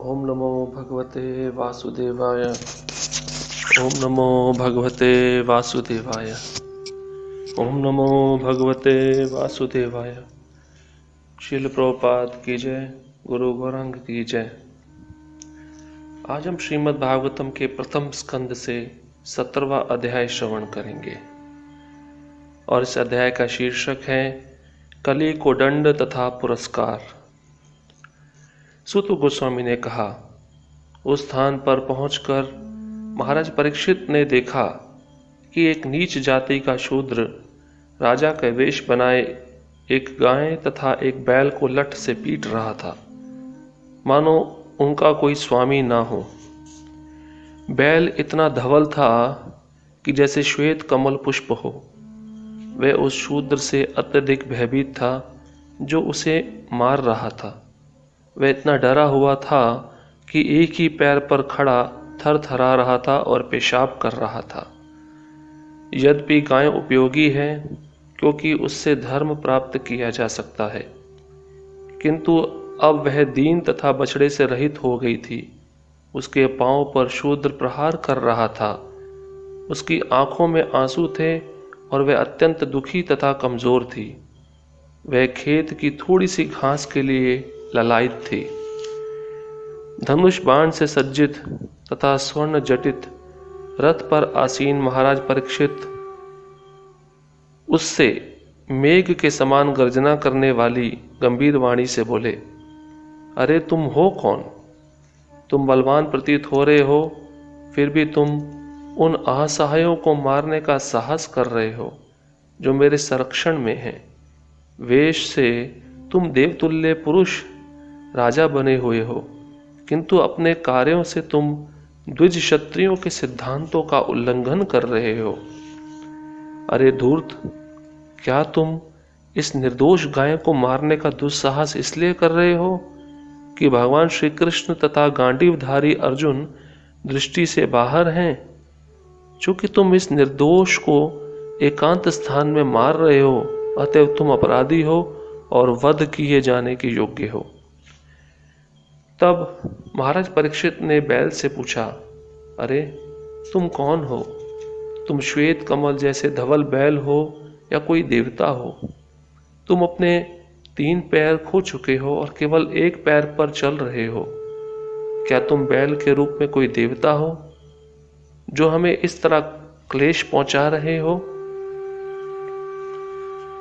ओम नमो भगवते वासुदेवाय। ओम नमो भगवते वासुदेवाय। ओम नमो भगवते वासुदेवाय। श्रील प्रभुपाद की जय, गुरु गौरांग की जय। आज हम श्रीमद् भागवतम के प्रथम स्कंद से 17वां अध्याय श्रवण करेंगे और इस अध्याय का शीर्षक है कली को दंड तथा पुरस्कार। सूत गोस्वामी ने कहा, उस स्थान पर पहुंचकर महाराज परीक्षित ने देखा कि एक नीच जाति का शूद्र राजा का वेश बनाए एक गाय तथा एक बैल को लठ से पीट रहा था, मानो उनका कोई स्वामी ना हो। बैल इतना धवल था कि जैसे श्वेत कमल पुष्प हो। वह उस शूद्र से अत्यधिक भयभीत था जो उसे मार रहा था। वह इतना डरा हुआ था कि एक ही पैर पर खड़ा थर थरा रहा था और पेशाब कर रहा था। यद्यपि गाय उपयोगी है क्योंकि उससे धर्म प्राप्त किया जा सकता है, किंतु अब वह दीन तथा बछड़े से रहित हो गई थी। उसके पांव पर शूद्र प्रहार कर रहा था। उसकी आंखों में आंसू थे और वह अत्यंत दुखी तथा कमजोर थी। वह खेत की थोड़ी सी घास के लिए ललायित थी। धनुष बाण से सज्जित तथा स्वर्ण जटित रथ पर आसीन महाराज परीक्षित उससे मेघ के समान गर्जना करने वाली गंभीर वाणी से बोले, अरे तुम हो कौन? तुम बलवान प्रतीत हो रहे हो, फिर भी तुम उन असहायों को मारने का साहस कर रहे हो जो मेरे संरक्षण में हैं। वेश से तुम देवतुल्य पुरुष राजा बने हुए हो, किंतु अपने कार्यों से तुम द्विज क्षत्रियों के सिद्धांतों का उल्लंघन कर रहे हो। अरे धूर्त, क्या तुम इस निर्दोष गाय को मारने का दुस्साहस इसलिए कर रहे हो कि भगवान श्री कृष्ण तथा गांडीवधारी अर्जुन दृष्टि से बाहर हैं? चूंकि तुम इस निर्दोष को एकांत स्थान में मार रहे हो, अतएव तुम अपराधी हो और वध किए जाने के योग्य हो। तब महाराज परीक्षित ने बैल से पूछा, अरे तुम कौन हो? तुम श्वेत कमल जैसे धवल बैल हो या कोई देवता हो? तुम अपने 3 पैर खो चुके हो और केवल एक पैर पर चल रहे हो। क्या तुम बैल के रूप में कोई देवता हो जो हमें इस तरह क्लेश पहुंचा रहे हो?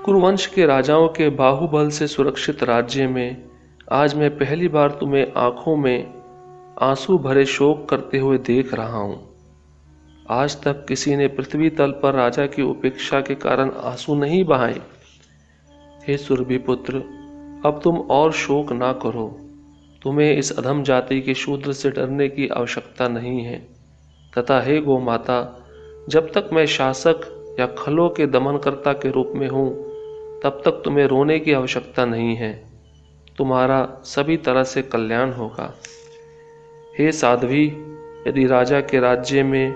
कुरुवंश के राजाओं के बाहुबल से सुरक्षित राज्य में आज मैं पहली बार तुम्हें आंखों में आंसू भरे शोक करते हुए देख रहा हूं। आज तक किसी ने पृथ्वी तल पर राजा की उपेक्षा के कारण आंसू नहीं बहाए। हे सुरभि पुत्र, अब तुम और शोक ना करो। तुम्हें इस अधम जाति के शूद्र से डरने की आवश्यकता नहीं है। तथा हे गो माता, जब तक मैं शासक या खलों के दमनकर्ता के रूप में हूं, तब तक तुम्हें रोने की आवश्यकता नहीं है। तुम्हारा सभी तरह से कल्याण होगा। हे साध्वी, यदि राजा के राज्य में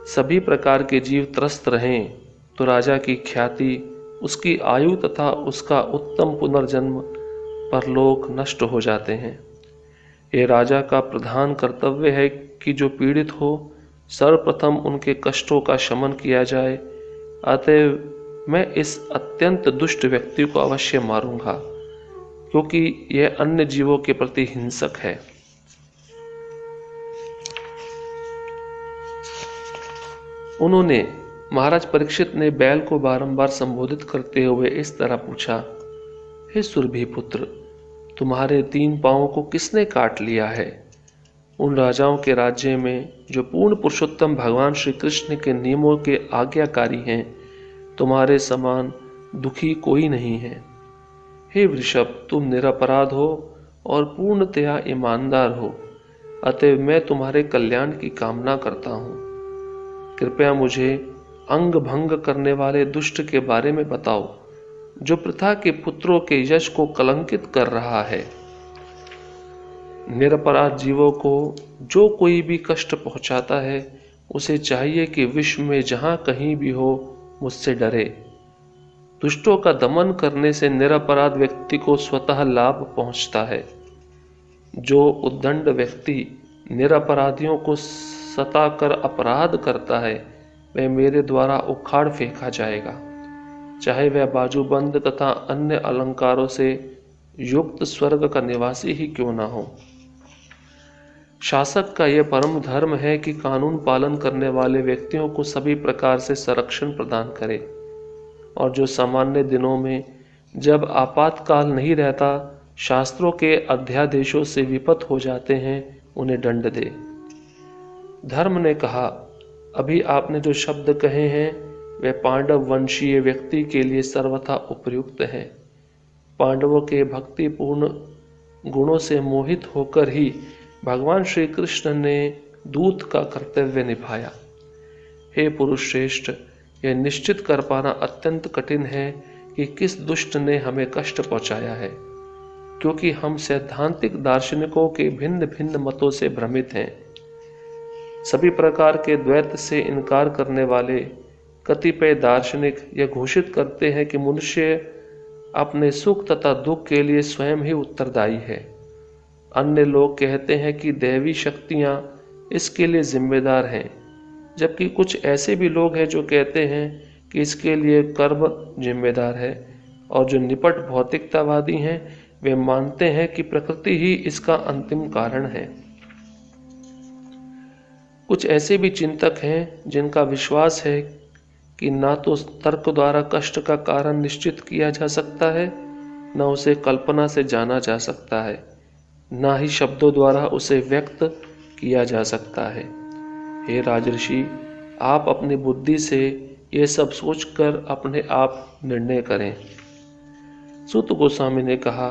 सभी प्रकार के जीव त्रस्त रहें तो राजा की ख्याति, उसकी आयु तथा उसका उत्तम पुनर्जन्म परलोक नष्ट हो जाते हैं। ये राजा का प्रधान कर्तव्य है कि जो पीड़ित हो, सर्वप्रथम उनके कष्टों का शमन किया जाए। अतएव मैं इस अत्यंत दुष्ट व्यक्ति को अवश्य मारूंगा, क्योंकि यह अन्य जीवों के प्रति हिंसक है। उन्होंने महाराज परीक्षित ने बैल को बारंबार संबोधित करते हुए इस तरह पूछा, हे सुरभि पुत्र, तुम्हारे 3 पांवों को किसने काट लिया है? उन राजाओं के राज्य में जो पूर्ण पुरुषोत्तम भगवान श्री कृष्ण के नियमों के आज्ञाकारी हैं, तुम्हारे समान दुखी कोई नहीं है। हे वृषभ, तुम निरपराध हो और पूर्णतया ईमानदार हो, अतएव मैं तुम्हारे कल्याण की कामना करता हूँ। कृपया मुझे अंग भंग करने वाले दुष्ट के बारे में बताओ, जो प्रथा के पुत्रों के यश को कलंकित कर रहा है। निरपराध जीवों को जो कोई भी कष्ट पहुंचाता है, उसे चाहिए कि विश्व में जहां कहीं भी हो मुझसे डरे। दुष्टों का दमन करने से निरपराध व्यक्ति को स्वतः लाभ पहुंचता है। जो उद्दंड व्यक्ति निरपराधियों को सताकर अपराध करता है वह मेरे द्वारा उखाड़ फेंका जाएगा, चाहे वह बाजूबंद तथा अन्य अलंकारों से युक्त स्वर्ग का निवासी ही क्यों ना हो। शासक का यह परम धर्म है कि कानून पालन करने वाले व्यक्तियों को सभी प्रकार से संरक्षण प्रदान करे और जो सामान्य दिनों में जब आपातकाल नहीं रहता शास्त्रों के अध्यादेशों से विपत हो जाते हैं उन्हें दंड दे। धर्म ने कहा, अभी आपने जो शब्द कहे हैं वे पांडव वंशीय व्यक्ति के लिए सर्वथा उपयुक्त हैं। पांडवों के भक्तिपूर्ण गुणों से मोहित होकर ही भगवान श्री कृष्ण ने दूत का कर्तव्य निभाया। हे पुरुष श्रेष्ठ, यह निश्चित कर पाना अत्यंत कठिन है कि किस दुष्ट ने हमें कष्ट पहुंचाया है, क्योंकि हम सैद्धांतिक दार्शनिकों के भिन्न भिन्न मतों से भ्रमित हैं। सभी प्रकार के द्वैत से इनकार करने वाले कतिपय दार्शनिक यह घोषित करते हैं कि मनुष्य अपने सुख तथा दुख के लिए स्वयं ही उत्तरदायी है। अन्य लोग कहते हैं कि दैवी शक्तियां इसके लिए जिम्मेदार हैं, जबकि कुछ ऐसे भी लोग हैं जो कहते हैं कि इसके लिए कर्म जिम्मेदार है, और जो निपट भौतिकतावादी हैं वे मानते हैं कि प्रकृति ही इसका अंतिम कारण है। कुछ ऐसे भी चिंतक हैं जिनका विश्वास है कि ना तो तर्क द्वारा कष्ट का कारण निश्चित किया जा सकता है, न उसे कल्पना से जाना जा सकता है, ना ही शब्दों द्वारा उसे व्यक्त किया जा सकता है। हे राजर्षि, आप अपनी बुद्धि से ये सब सोचकर अपने आप निर्णय करें। सूत गोस्वामी ने कहा,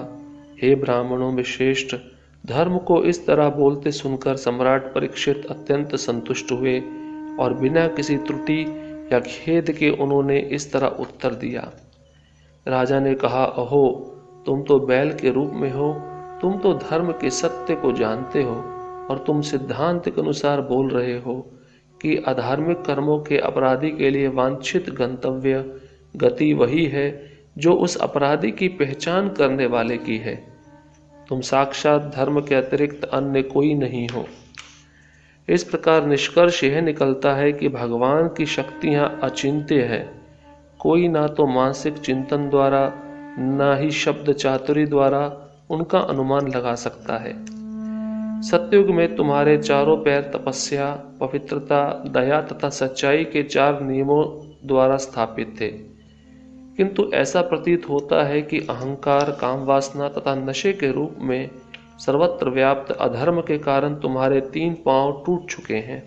हे ब्राह्मणों में श्रेष्ठ, धर्म को इस तरह बोलते सुनकर सम्राट परीक्षित अत्यंत संतुष्ट हुए और बिना किसी त्रुटि या खेद के उन्होंने इस तरह उत्तर दिया। राजा ने कहा, अहो, तुम तो बैल के रूप में हो, तुम तो धर्म के सत्य को जानते हो और तुम सिद्धांत के अनुसार बोल रहे हो कि अधार्मिक कर्मों के अपराधी के लिए वांछित गंतव्य गति वही है जो उस अपराधी की पहचान करने वाले की है। तुम साक्षात धर्म के अतिरिक्त अन्य कोई नहीं हो। इस प्रकार निष्कर्ष यह निकलता है कि भगवान की शक्तियां अचिंत्य है। कोई ना तो मानसिक चिंतन द्वारा ना ही शब्द चातुरी द्वारा उनका अनुमान लगा सकता है। सतयुग में तुम्हारे चारों पैर तपस्या, पवित्रता, दया तथा सच्चाई के 4 नियमों द्वारा स्थापित थे, किंतु ऐसा प्रतीत होता है कि अहंकार, काम वासना तथा नशे के रूप में सर्वत्र व्याप्त अधर्म के कारण तुम्हारे 3 पांव टूट चुके हैं।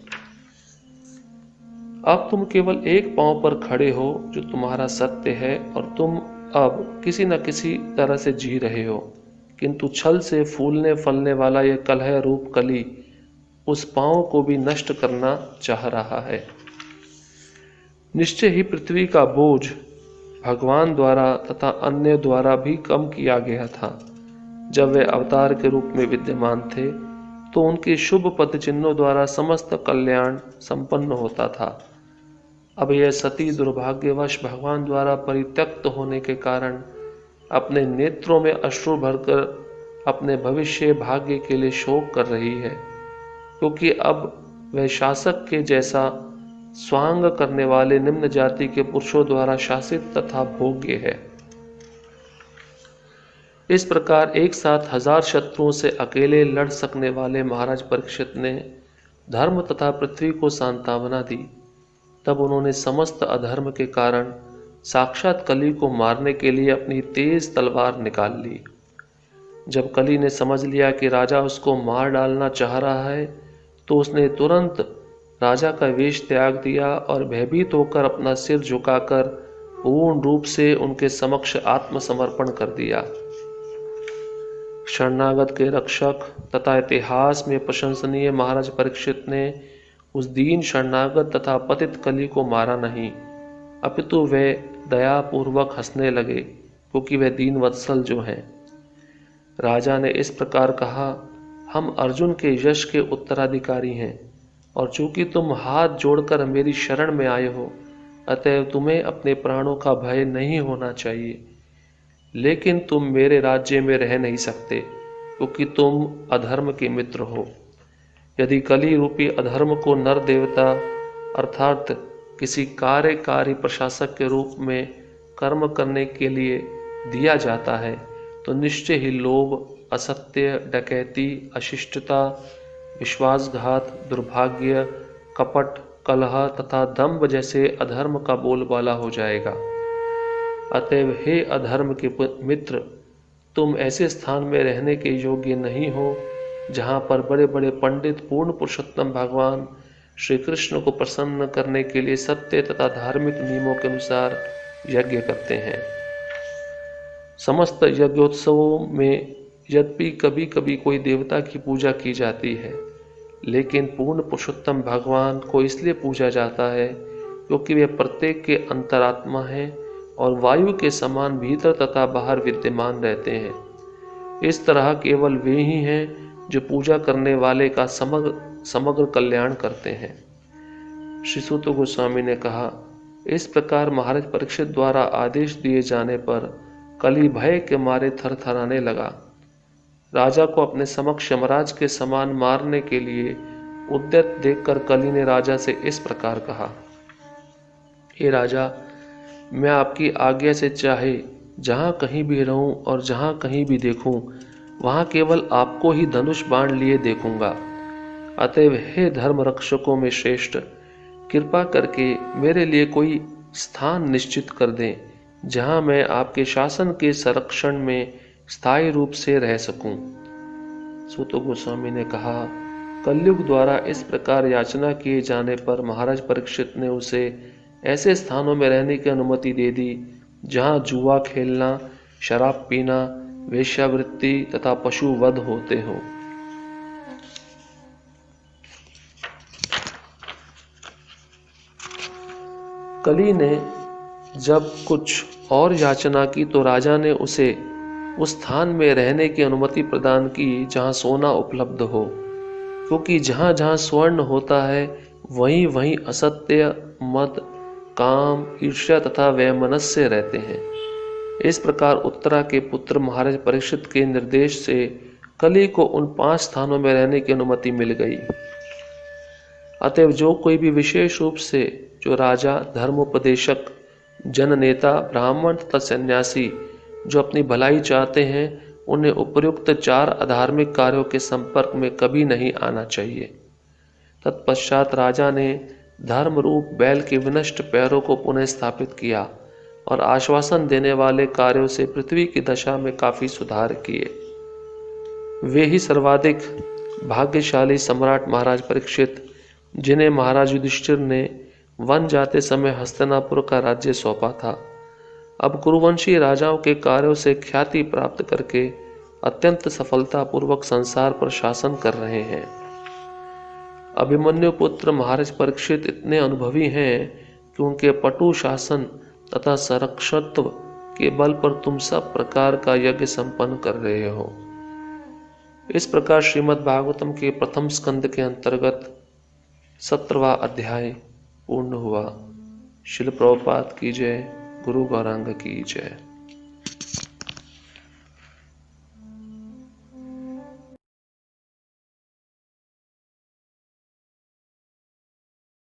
अब तुम केवल एक पांव पर खड़े हो जो तुम्हारा सत्य है, और तुम अब किसी न किसी तरह से जी रहे हो, किंतु छल से फूलने फलने वाला यह कलह रूप कली उस पांव को भी नष्ट करना चाह रहा है। निश्चय ही पृथ्वी का बोझ भगवान द्वारा तथा अन्य द्वारा भी कम किया गया था। जब वे अवतार के रूप में विद्यमान थे तो उनके शुभ पद चिन्हों द्वारा समस्त कल्याण संपन्न होता था। अब यह सती दुर्भाग्यवश भगवान द्वारा परित्यक्त होने के कारण अपने नेत्रों में अश्रु भरकर अपने भविष्य भाग्य के लिए शोक कर रही है, क्योंकि अब वह शासक के जैसा स्वांग करने वाले निम्न जाति के पुरुषों द्वारा शासित तथा भोग्य है। इस प्रकार एक साथ 1000 शत्रुओं से अकेले लड़ सकने वाले महाराज परीक्षित ने धर्म तथा पृथ्वी को सांत्वना दी। तब उन्होंने समस्त अधर्म के कारण साक्षात कली को मारने के लिए अपनी तेज तलवार निकाल ली। जब कली ने समझ लिया कि राजा उसको मार डालना चाह रहा है तो उसने तुरंत राजा का वेश त्याग दिया और भयभीत होकर अपना सिर झुकाकर पूर्ण रूप से उनके समक्ष आत्मसमर्पण कर दिया। शरणागत के रक्षक तथा इतिहास में प्रशंसनीय महाराज परीक्षित ने उस दीन शरणागत तथा पतित कली को मारा नहीं, अपितु वे दयापूर्वक हंसने लगे, क्योंकि वह दीन वत्सल जो हैं। राजा ने इस प्रकार कहा, हम अर्जुन के यश के उत्तराधिकारी हैं, और चूंकि तुम हाथ जोड़कर मेरी शरण में आए हो, अतएव तुम्हें अपने प्राणों का भय नहीं होना चाहिए। लेकिन तुम मेरे राज्य में रह नहीं सकते, क्योंकि तुम अधर्म के मित्र हो। यदि कली रूपी अधर्म को नर देवता अर्थात किसी कार्यकारी प्रशासक के रूप में कर्म करने के लिए दिया जाता है तो निश्चय ही लोभ, असत्य, डकैती, अशिष्टता, विश्वासघात, दुर्भाग्य, कपट, कलह तथा दंभ जैसे अधर्म का बोलबाला हो जाएगा। अतएव हे अधर्म के मित्र, तुम ऐसे स्थान में रहने के योग्य नहीं हो जहाँ पर बड़े बड़े पंडित पूर्ण पुरुषोत्तम भगवान श्री कृष्ण को प्रसन्न करने के लिए सत्य तथा धार्मिक नियमों के अनुसार यज्ञ करते हैं। समस्त यज्ञोत्सवों में यद्यपि कभी कभी कोई देवता की पूजा की जाती है, लेकिन पूर्ण पुरुषोत्तम भगवान को इसलिए पूजा जाता है क्योंकि वे प्रत्येक के अंतरात्मा हैं और वायु के समान भीतर तथा बाहर विद्यमान रहते हैं। इस तरह केवल वे ही हैं जो पूजा करने वाले का समग्र कल्याण करते हैं। श्री सूत गोस्वामी ने कहा, इस प्रकार महाराज परीक्षित द्वारा आदेश दिए जाने पर कली भय के मारे थरथराने लगा। राजा को अपने समक्ष यमराज के समान मारने के लिए उद्यत देखकर कली ने राजा से इस प्रकार कहा, हे राजा, मैं आपकी आज्ञा से चाहे जहाँ कहीं भी रहूं और जहाँ कहीं भी देखूं वहाँ केवल आपको ही धनुष बाण लिए देखूंगा। अतएव हे धर्म रक्षकों में श्रेष्ठ, कृपा करके मेरे लिए कोई स्थान निश्चित कर दें जहाँ मैं आपके शासन के संरक्षण में स्थायी रूप से रह सकूं। सूत गोस्वामी ने कहा, कलयुग द्वारा इस प्रकार याचना किए जाने पर महाराज परीक्षित ने उसे ऐसे स्थानों में रहने की अनुमति दे दी जहाँ जुआ खेलना, शराब पीना, वेश्यावृत्ति तथा पशु वध होते हो। कली ने जब कुछ और याचना की तो राजा ने उसे उस स्थान में रहने की अनुमति प्रदान की जहाँ सोना उपलब्ध हो, क्योंकि जहाँ जहाँ स्वर्ण होता है वहीं वहीं असत्य, मद, काम, ईर्ष्या तथा वैमनस्य रहते हैं। इस प्रकार उत्तरा के पुत्र महाराज परीक्षित के निर्देश से कली को उन 5 स्थानों में रहने की अनुमति मिल गई। अतएव जो कोई भी विशेष रूप से जो राजा, धर्मोपदेशक, जननेता, ब्राह्मण तथा सन्यासी जो अपनी भलाई चाहते हैं, उन्हें उपर्युक्त 4 अधार्मिक कार्यों के संपर्क में कभी नहीं आना चाहिए। तत्पश्चात राजा ने धर्म रूप बैल के विनष्ट पैरों को पुनः स्थापित किया और आश्वासन देने वाले कार्यों से पृथ्वी की दशा में काफी सुधार किए। वे ही सर्वाधिक भाग्यशाली सम्राट महाराज परीक्षित, जिन्हें महाराज युधिष्ठिर ने वन जाते समय हस्तिनापुर का राज्य सौंपा था, अब कुरुवंशी राजाओं के कार्यों से ख्याति प्राप्त करके अत्यंत सफलतापूर्वक संसार पर शासन कर रहे हैं। अभिमन्यु पुत्र महाराज परीक्षित इतने अनुभवी हैं कि उनके पटु शासन तथा संरक्षत्व के बल पर तुम सब प्रकार का यज्ञ संपन्न कर रहे हो। इस प्रकार श्रीमद् भागवतम के प्रथम स्कंद के अंतर्गत 17वां अध्याय पूर्ण हुआ। श्रील प्रभुपाद की जय, गुरु गौरांग की जय।